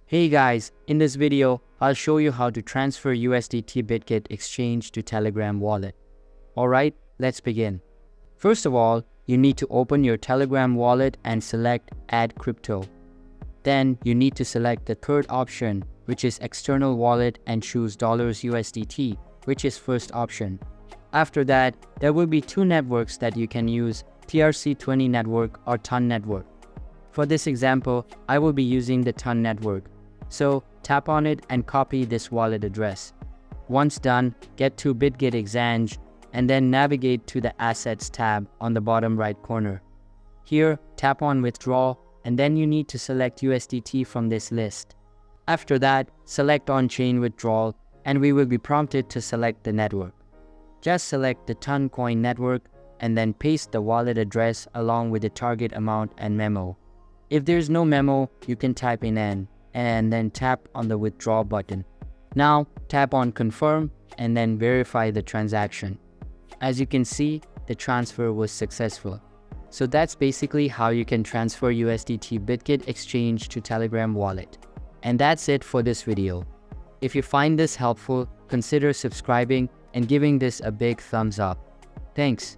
Hey guys, in this video, I'll show you how to transfer USDT Bitget exchange to Telegram wallet. Alright, let's begin. First of all, you need to open your Telegram wallet and select Add Crypto. Then you need to select the third option, which is External Wallet, and choose $USDT, which is first option. After that, there will be two networks that you can use, TRC20 network or TON network. For this example, I will be using the TON network. So tap on it and copy this wallet address. Once done, get to Bitget Exchange and then navigate to the Assets tab on the bottom right corner. Here, tap on Withdraw and then you need to select USDT from this list. After that, select On-Chain Withdrawal and we will be prompted to select the network. Just select the TON coin network and then paste the wallet address along with the target amount and memo. If there's no memo, you can type in N and then tap on the withdraw button. Now tap on confirm and then verify the transaction. As you can see, the transfer was successful. So that's basically how you can transfer USDT Bitget exchange to Telegram wallet. And that's it for this video. If you find this helpful, consider subscribing and giving this a big thumbs up. Thanks.